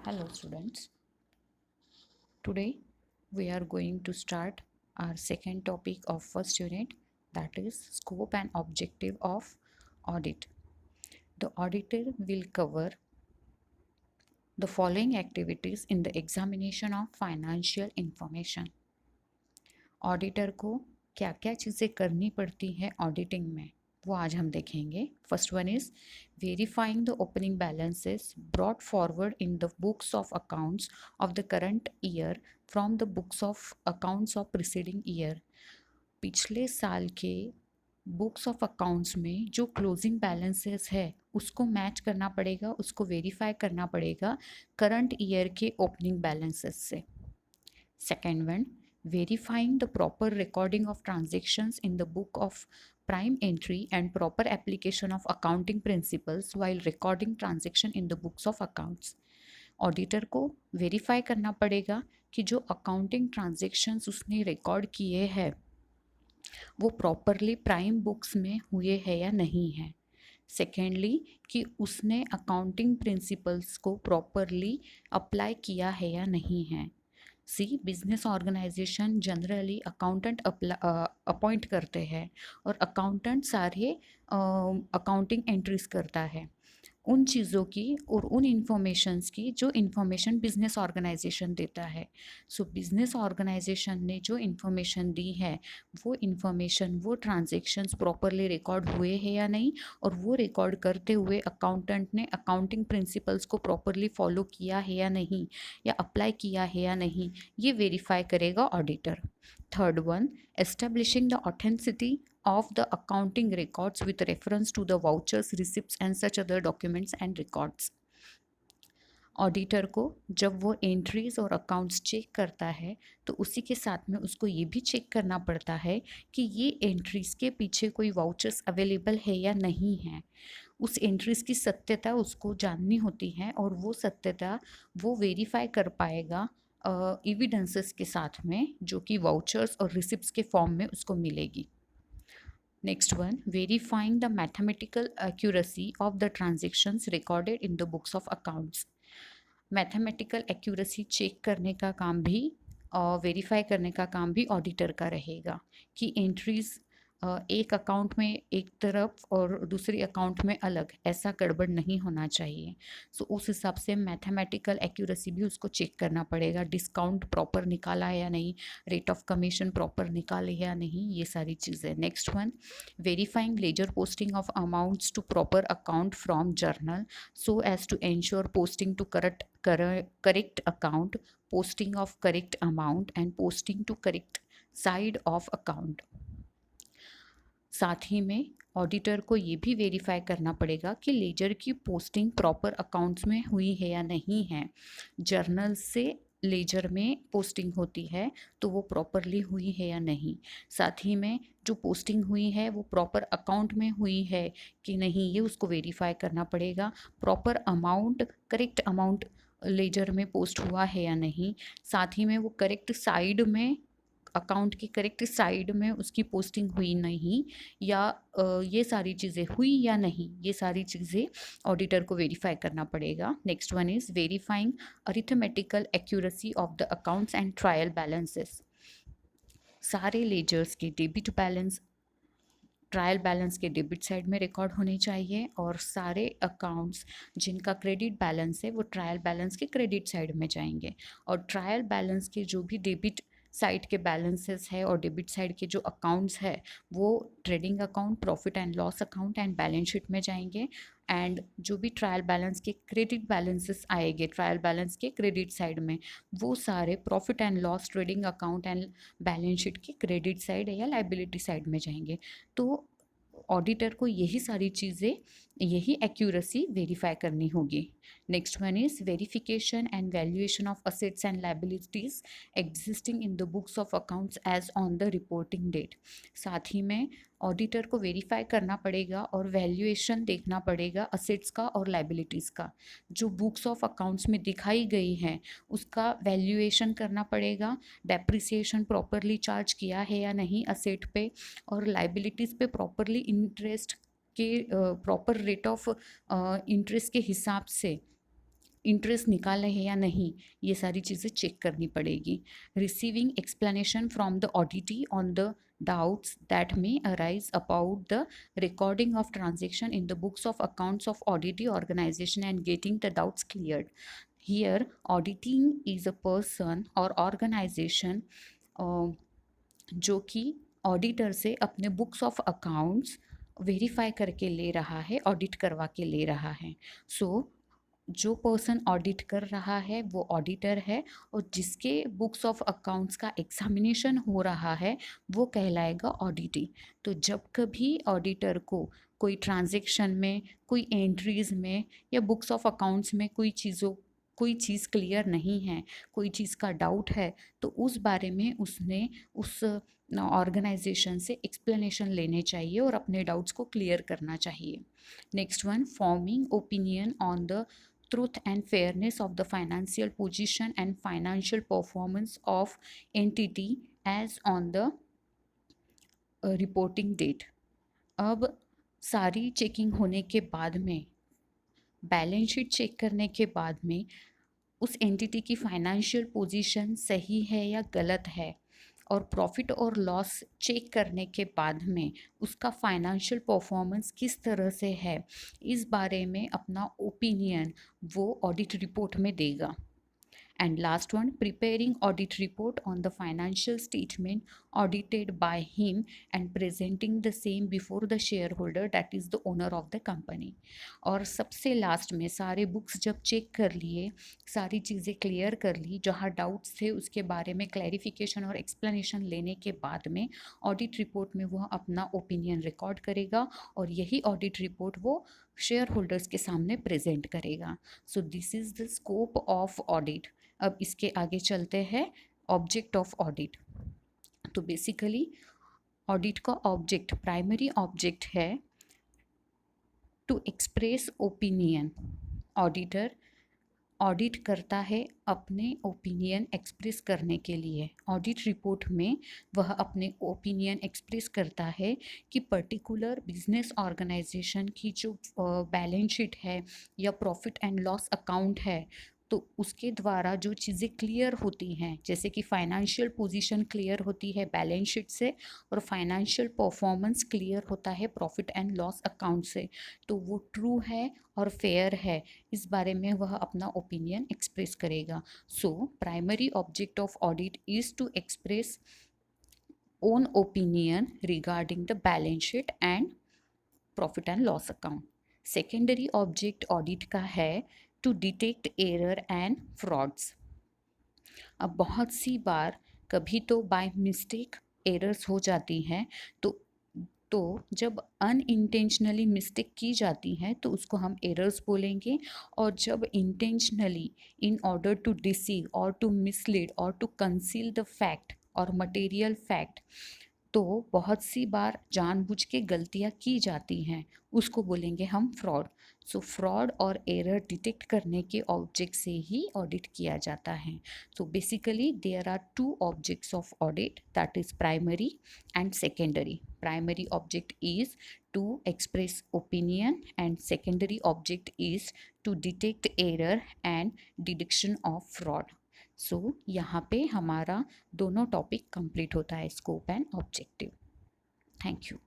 Hello students, today we are going to start our second topic of first unit, that is scope and objective of audit. The auditor will cover the following activities in the examination of financial information. Auditor को क्या क्या चीज़ें करनी पड़ती हैं auditing में, वो आज हम देखेंगे. First one is verifying the opening balances brought forward in the books of accounts of the current year from the books of accounts of preceding year. पिछले साल के बुक्स ऑफ अकाउंट्स में जो क्लोजिंग बैलेंसेस है उसको match करना पड़ेगा, उसको वेरीफाई करना पड़ेगा करंट ईयर के ओपनिंग बैलेंसेस से. Second one, verifying the proper recording of transactions in the book of prime entry and proper application of accounting principles while recording transaction in the books of accounts. Auditor को verify करना पड़ेगा कि जो accounting transactions उसने record किए हैं वो properly prime books में हुए हैं या नहीं है. सेकेंडली, कि उसने अकाउंटिंग प्रिंसिपल्स को प्रॉपरली अप्लाई किया है या नहीं है. See, business organisation generally accountant appoint करते हैं और अकाउंटेंट सारे अकाउंटिंग एंट्रीज करता है उन चीज़ों की और उन इंफॉर्मेशंस की जो इंफॉर्मेशन बिजनेस ऑर्गेनाइजेशन देता है. सो बिजनेस ऑर्गेनाइजेशन ने जो इंफॉर्मेशन दी है वो इंफॉर्मेशन, वो ट्रांजेक्शन्स प्रॉपरली रिकॉर्ड हुए हैं या नहीं, और वो रिकॉर्ड करते हुए अकाउंटेंट ने अकाउंटिंग प्रिंसिपल्स को प्रॉपरली फॉलो किया है या नहीं, या अप्लाई किया है या नहीं, ये वेरीफाई करेगा auditor. Third one, establishing the authenticity of the accounting records with reference to the vouchers, receipts and such other documents and records. Auditor को जब वो एंट्रीज और अकाउंट्स चेक करता है तो उसी के साथ में उसको ये भी चेक करना पड़ता है कि ये एंट्रीज के पीछे कोई वाउचर्स अवेलेबल है या नहीं है. उस एंट्रीज की सत्यता उसको जाननी होती है और वो सत्यता वो वेरीफाई कर पाएगा एविडेंसेस के साथ में, जो कि वाउचर्स और रिसिप्ट्स के फॉर्म में उसको मिलेगी. Next one, verifying the mathematical accuracy of the transactions recorded in the books of accounts. Mathematical accuracy check करने का काम भी, वेरीफाई करने का काम भी ऑडिटर का रहेगा कि एंट्रीज एक अकाउंट में एक तरफ और दूसरी अकाउंट में अलग, ऐसा गड़बड़ नहीं होना चाहिए. सो उस हिसाब से मैथमेटिकल एक्यूरेसी भी उसको चेक करना पड़ेगा. डिस्काउंट प्रॉपर निकाला है या नहीं, रेट ऑफ कमीशन प्रॉपर निकाले या नहीं, ये सारी चीज़ें. Next one, verifying ledger posting of amounts to proper account from journal so as to ensure posting to correct account, posting of correct amount and posting to correct side of account. साथ ही में auditor को ये भी verify करना पड़ेगा कि laser की पोस्टिंग प्रॉपर अकाउंट्स में हुई है या नहीं है. जर्नल से लेजर में पोस्टिंग होती है तो वो प्रॉपरली हुई है या नहीं. साथ ही में जो पोस्टिंग हुई है वो प्रॉपर अकाउंट में हुई है कि नहीं, ये उसको वेरीफाई करना पड़ेगा. Proper amount, correct amount ledger में पोस्ट हुआ है या नहीं. साथ ही में वो करेक्ट साइड में, अकाउंट की करेक्ट साइड में उसकी पोस्टिंग हुई नहीं, या ये सारी चीज़ें हुई या नहीं, ये सारी चीज़ें ऑडिटर को वेरीफाई करना पड़ेगा. Next one is verifying arithmetical accuracy of the accounts and trial balances. सारे लेजर्स के डेबिट बैलेंस ट्रायल बैलेंस के डेबिट साइड में रिकॉर्ड होने चाहिए, और सारे अकाउंट्स जिनका क्रेडिट बैलेंस है वो ट्रायल बैलेंस के क्रेडिट साइड में जाएंगे. और ट्रायल बैलेंस के जो भी डेबिट साइड के बैलेंसेस है और डेबिट साइड के जो अकाउंट्स है वो trading account, profit and loss account and balance sheet में जाएंगे. एंड जो भी ट्रायल बैलेंस के क्रेडिट बैलेंसेस आएंगे ट्रायल बैलेंस के क्रेडिट साइड में, वो सारे profit and loss, trading account and balance sheet के क्रेडिट साइड या लाइबिलिटी साइड में जाएंगे. तो ऑडिटर को यही सारी चीज़ें, यही एक्यूरेसी वेरीफाई करनी होगी. Next one is verification and valuation of assets and liabilities existing in the books of accounts as on the reporting date. साथ ही में ऑडिटर को वेरीफाई करना पड़ेगा और वैल्यूएशन देखना पड़ेगा असेट्स का और लाइबिलिटीज़ का. जो बुक्स ऑफ अकाउंट्स में दिखाई गई हैं उसका वैल्यूएशन करना पड़ेगा, डेप्रिसिएशन प्रॉपरली चार्ज किया है या नहीं असेट पे, और लाइबिलिटीज़ पे प्रॉपरली इंटरेस्ट के प्रॉपर रेट ऑफ इंटरेस्ट के हिसाब से इंटरेस्ट निकाला है या नहीं, ये सारी चीज़ें चेक करनी पड़ेगी. Receiving explanation from the auditee on the doubts that may arise about the recording of transaction in the books of accounts of auditing organization and getting the doubts cleared. Here auditing is a person or organization जो कि auditor से अपने books of accounts verify करके ले रहा है, audit करवा के ले रहा है. सो जो पर्सन ऑडिट कर रहा है वो ऑडिटर है, और जिसके बुक्स ऑफ अकाउंट्स का एग्जामिनेशन हो रहा है वो कहलाएगा ऑडिटी. तो जब कभी ऑडिटर को कोई ट्रांजैक्शन में, कोई एंट्रीज में या बुक्स ऑफ अकाउंट्स में कोई चीज़ क्लियर नहीं है, कोई चीज़ का डाउट है, तो उस बारे में उसने उस ऑर्गेनाइजेशन से एक्सप्लेनेशन लेने चाहिए और अपने डाउट्स को क्लियर करना चाहिए. Next one, forming opinion on the truth and fairness of the financial position and financial performance of entity as on the reporting date. अब सारी चेकिंग होने के बाद में, बैलेंस शीट चेक करने के बाद में उस एंटिटी की फाइनेंशियल पोजीशन सही है या गलत है, और प्रॉफिट और लॉस चेक करने के बाद में उसका फाइनेंशियल परफॉर्मेंस किस तरह से है, इस बारे में अपना ओपिनियन वो ऑडिट रिपोर्ट में देगा. And last one, preparing audit report on the financial statement audited by him and presenting the same before the shareholder, that is the owner of the company. और सबसे लास्ट में सारे books जब check कर लिए, सारी चीज़ें क्लियर कर ली, जहाँ डाउट्स थे उसके बारे में क्लैरिफिकेशन और एक्सप्लेनेशन लेने के बाद में ऑडिट रिपोर्ट में वह अपना ओपिनियन रिकॉर्ड करेगा, और यही ऑडिट रिपोर्ट वो शेयर होल्डर्स के सामने प्रेजेंट करेगा. So this is the scope of audit. अब इसके आगे चलते हैं ऑब्जेक्ट ऑफ ऑडिट. तो बेसिकली ऑडिट का ऑब्जेक्ट, प्राइमरी ऑब्जेक्ट है to express opinion. Auditor audit करता है अपने ओपिनियन एक्सप्रेस करने के लिए. ऑडिट रिपोर्ट में वह अपने ओपिनियन एक्सप्रेस करता है कि पर्टिकुलर बिजनेस ऑर्गेनाइजेशन की जो बैलेंस शीट है या प्रॉफिट एंड लॉस अकाउंट है, तो उसके द्वारा जो चीज़ें क्लियर होती हैं, जैसे कि फाइनेंशियल पोजीशन क्लियर होती है बैलेंस शीट से, और फाइनेंशियल परफॉर्मेंस क्लियर होता है प्रॉफिट एंड लॉस अकाउंट से, तो वो ट्रू है और फेयर है, इस बारे में वह अपना ओपिनियन एक्सप्रेस करेगा. So primary object of audit is to express own opinion regarding the balance sheet and profit and loss account. Secondary object audit का है to detect error and frauds. अब बहुत सी बार कभी तो बाय मिस्टेक एरर्स हो जाती हैं, तो जब अनइंटेंशनली मिस्टेक की जाती हैं तो उसको हम एरर्स बोलेंगे, और जब intentionally, in order to deceive और टू मिसलीड और टू कंसील द फैक्ट और मटेरियल फैक्ट, तो बहुत सी बार जानबूझ के गलतियाँ की जाती हैं, उसको बोलेंगे हम फ्रॉड. सो फ्रॉड और एरर डिटेक्ट करने के ऑब्जेक्ट से ही ऑडिट किया जाता है. So basically there are two objects of audit, that is primary and secondary. Primary object is to express opinion and secondary object is to detect error and detection of fraud. So यहाँ पे हमारा दोनों topic complete होता है, scope and objective. Thank you.